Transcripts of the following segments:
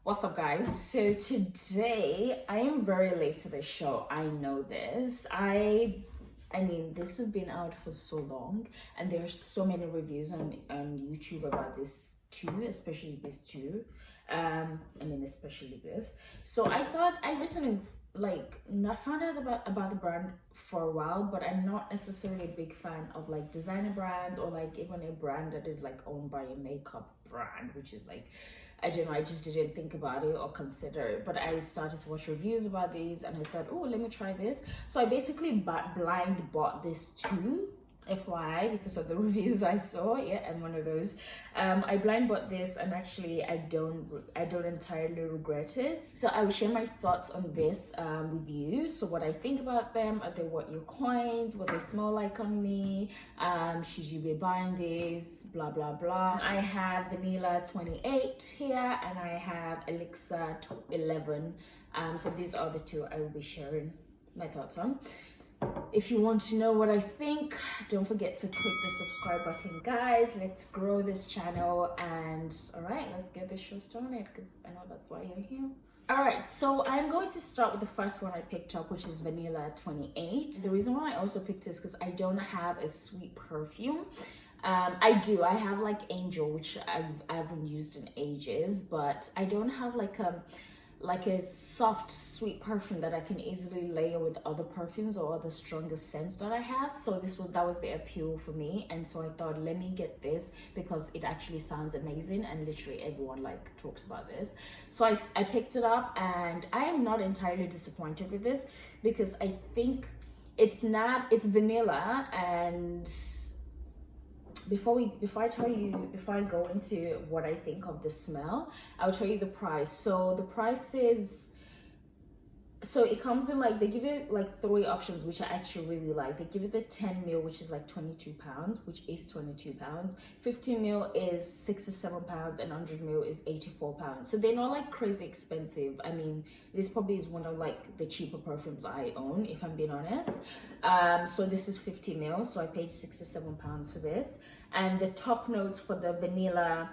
What's up, guys? So today I am very late to the show. I know this. I mean, this has been out for so long, and there's so many reviews on YouTube about this too, especially this too. Especially this. So I thought I recently not found out about the brand for a while, but I'm not necessarily a big fan of like designer brands or like even a brand that is like owned by a makeup brand, which is like, I don't know, I just didn't think about it or consider it. But I started to watch reviews about these and I thought, oh, let me try this. So I basically blind bought this too, FYI, because of the reviews I saw. Yeah, I'm one of those. I blind bought this, and actually I don't entirely regret it. So I will share my thoughts on this with you. So what I think about them, are they worth your coins, what they smell like on me, should you be buying this, blah blah blah. I have Vanilla 28 here and I have Elixir 11. So these are the two I will be sharing my thoughts on. If you want to know what I think, don't forget to click the subscribe button, guys. Let's grow this channel. And all right, let's get this show started, because I know that's why you're here. All right, so I'm going to start with the first one I picked up, which is Vanilla 28. The reason why I also picked this because I don't have a sweet perfume. I have like Angel, which I haven't used in ages, but I don't have like a soft sweet perfume that I can easily layer with other perfumes or other stronger scents that I have. So that was the appeal for me, and so I thought, let me get this because it actually sounds amazing and literally everyone like talks about this. So I picked it up and I am not entirely disappointed with this, because I think it's vanilla. And before I go into what I think of the smell, I'll tell you the price. So the price is, so it comes in like, they give you like 3 options, which I actually really like. They give you the 10 ml, which is like £22, which is £22. 50 ml is £67, and 100 ml is £84. So they're not like crazy expensive. I mean, this probably is one of like the cheaper perfumes I own, if I'm being honest. So this is 50 ml, so I paid £67 for this. And the top notes for the vanilla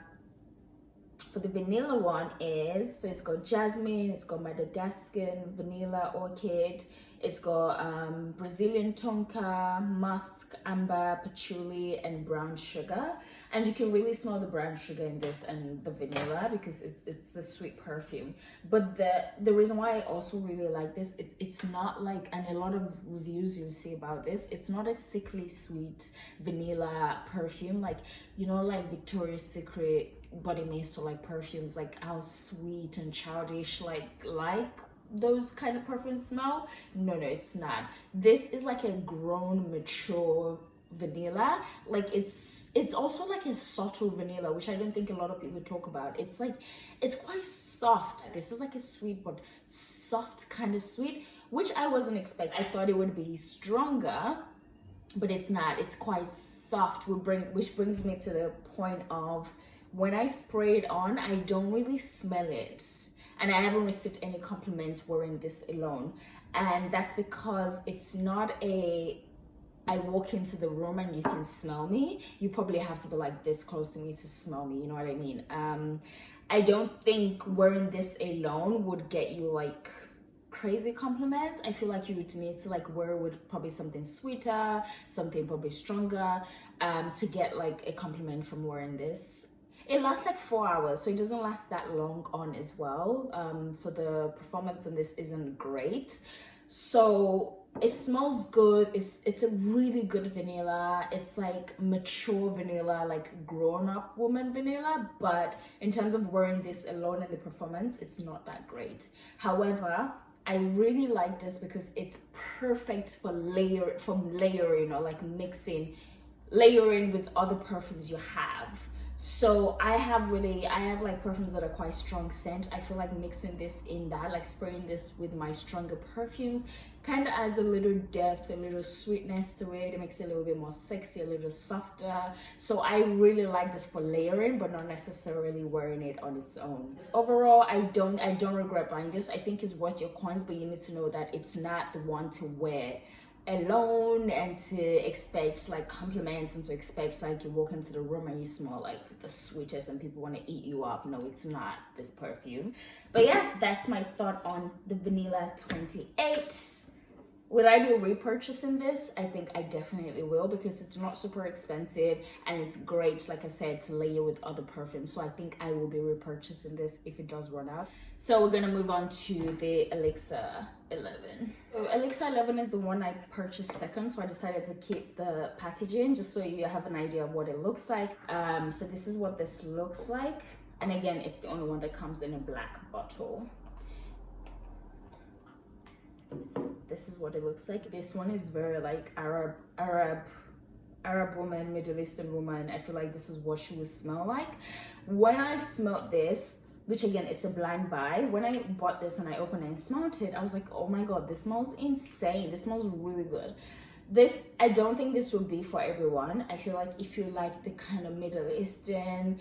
one is, so it's got jasmine, it's got Madagascar, vanilla, orchid, it's got Brazilian tonka, musk, amber, patchouli, and brown sugar. And you can really smell the brown sugar in this and the vanilla, because it's a sweet perfume. But the reason why I also really like this, it's not like, and a lot of reviews you'll see about this, it's not a sickly sweet vanilla perfume, like, you know, like Victoria's Secret body mist or like perfumes, like how sweet and childish like those kind of perfumes smell. No, it's not. This is like a grown, mature vanilla. Like it's also like a subtle vanilla, which I don't think a lot of people talk about. It's like, it's quite soft. This is like a sweet but soft kind of sweet, which I wasn't expecting. I thought it would be stronger, but it's not. It's quite soft, which brings me to the point of, when I spray it on, I don't really smell it. And I haven't received any compliments wearing this alone. And that's because it's not I walk into the room and you can smell me. You probably have to be like this close to me to smell me, you know what I mean? I don't think wearing this alone would get you like crazy compliments. I feel like you would need to like wear with probably something sweeter, something probably stronger, to get like a compliment from wearing this. It lasts like 4 hours, so it doesn't last that long on as well. So the performance on this isn't great. So it smells good. It's a really good vanilla. It's like mature vanilla, like grown-up woman vanilla. But in terms of wearing this alone and the performance, it's not that great. However, I really like this because it's perfect for layering or like layering with other perfumes you have. So I have like perfumes that are quite strong scent. I feel like mixing this in that, like spraying this with my stronger perfumes, kind of adds a little depth, a little sweetness to it. It makes it a little bit more sexy, a little softer. So I really like this for layering, but not necessarily wearing it on its own. Overall, I don't regret buying this. I think it's worth your coins, but you need to know that it's not the one to wear alone and to expect like compliments and to expect like you walk into the room and you smell like the sweetest and people want to eat you up. No, it's not this perfume. But yeah, that's my thought on the Vanilla 28. Will I be repurchasing this? I think I definitely will, because it's not super expensive and it's great, like I said, to layer with other perfumes. So I think I will be repurchasing this if it does run out. So we're gonna move on to the Elixir 11. So Elixir 11 is the one I purchased second, so I decided to keep the packaging just so you have an idea of what it looks like. So this is what this looks like. And again, it's the only one that comes in a black bottle. This is what it looks like. This one is very like Arab woman, Middle Eastern woman. I feel like this is what she would smell like. When I smelled this, which again, it's a blind buy. When I bought this and I opened it and smelled it, I was like, oh my God, this smells insane. This smells really good. This, I don't think this would be for everyone. I feel like if you like the kind of Middle Eastern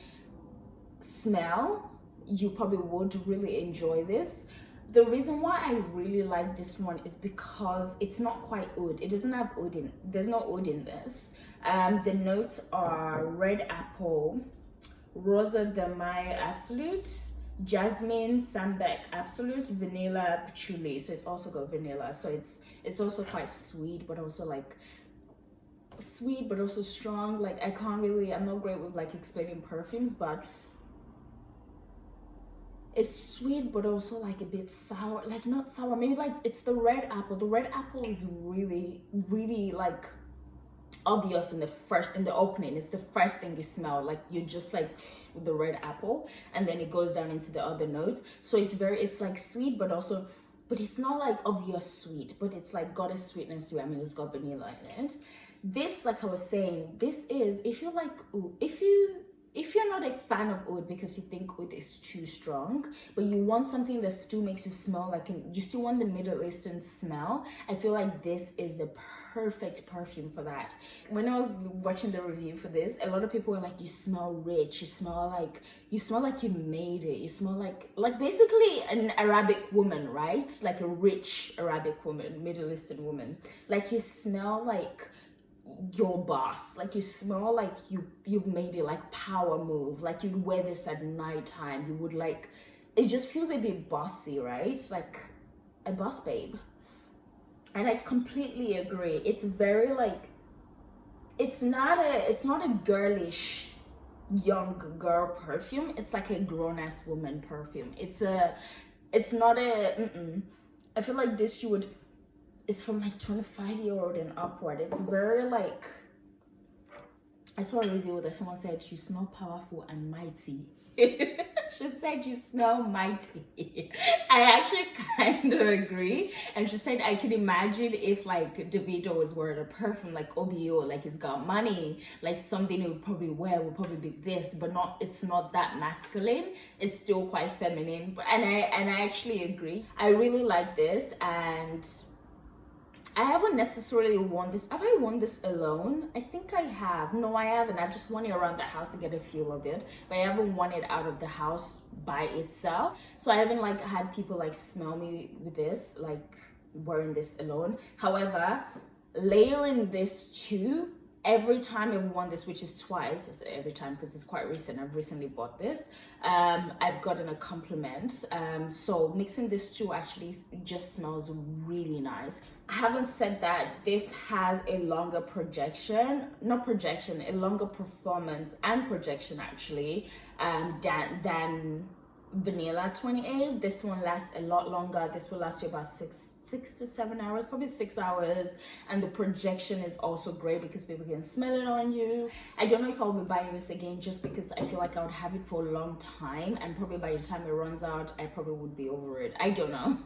smell, you probably would really enjoy this. The reason why I really like this one is because it's not quite oud. It doesn't have oud in, there's no oud in this. The notes are red apple, rosa de mai absolute, jasmine, sambec absolute, vanilla, patchouli. So it's also got vanilla. So it's also quite sweet, but also like sweet, but also strong. Like I can't really, I'm not great with like explaining perfumes, but it's sweet, but also like a bit sour, like not sour, maybe like it's the red apple. The red apple is really, really like obvious in the opening. It's the first thing you smell, like you just like the red apple, and then it goes down into the other notes. So it's like sweet, but also, but it's not like obvious sweet, but it's like got a sweetness to it. I mean, it's got vanilla in it. This, like I was saying, this is, if you like, if you're not a fan of oud because you think oud is too strong, but you want something that still makes you smell like, you still want the Middle Eastern smell, I feel like this is the perfect perfume for that. When I was watching the review for this, a lot of people were like, you smell rich, you smell like you made it, you smell like basically an Arabic woman, right? Like a rich Arabic woman, Middle Eastern woman. Like you smell like your boss, like you smell like you've made it like power move, like you'd wear this at nighttime. You would like, it just feels a bit bossy, right? Like a boss babe. And I completely agree. It's very like, it's not a girlish young girl perfume. It's like a grown-ass woman perfume. I feel like this you would, it's from like 25-year-old and upward. It's very like, I saw a review that someone said, you smell powerful and mighty. She said, you smell mighty. I actually kind of agree. And she said, I can imagine if like Davido was wearing a perfume like OBO, like he's got money, like something he would probably wear would probably be this, but it's not that masculine. It's still quite feminine. But and I actually agree. I really like this, and I haven't necessarily worn this. Have I worn this alone? I think I have. No, I haven't. I've just worn it around the house to get a feel of it, but I haven't worn it out of the house by itself. So I haven't like had people like smell me with this, like wearing this alone. However, layering this too, every time I've worn this, which is twice, I say every time because it's quite recent, I've recently bought this, I've gotten a compliment. So mixing this two actually just smells really nice. Having said that, this has a longer a longer performance and projection actually, than Vanilla 28. This one lasts a lot longer. This will last you about six to 7 hours, probably 6 hours, and the projection is also great because people can smell it on you. I don't know if I'll be buying this again, just because I feel like I would have it for a long time, and probably by the time it runs out I probably would be over it. I don't know.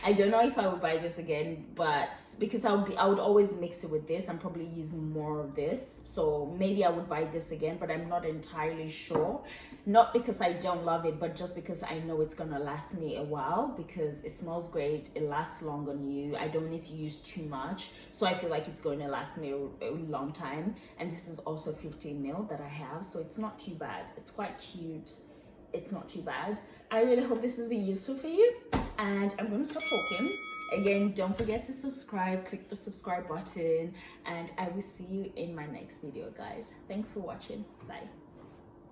I don't know if I would buy this again, but because I would always mix it with this and probably use more of this, so maybe I would buy this again, but I'm not entirely sure. Not because I don't love it, but just because I know it's gonna last me a while, because it smells great, it lasts long on you. I don't need to use too much, so I feel like it's going to last me a long time. And this is also 15 ml that I have, so it's not too bad. It's quite cute. It's not too bad. I really hope this has been useful for you, and I'm going to stop talking Again, don't forget to subscribe, click the subscribe button, and I will see you in my next video, guys. Thanks for watching. Bye.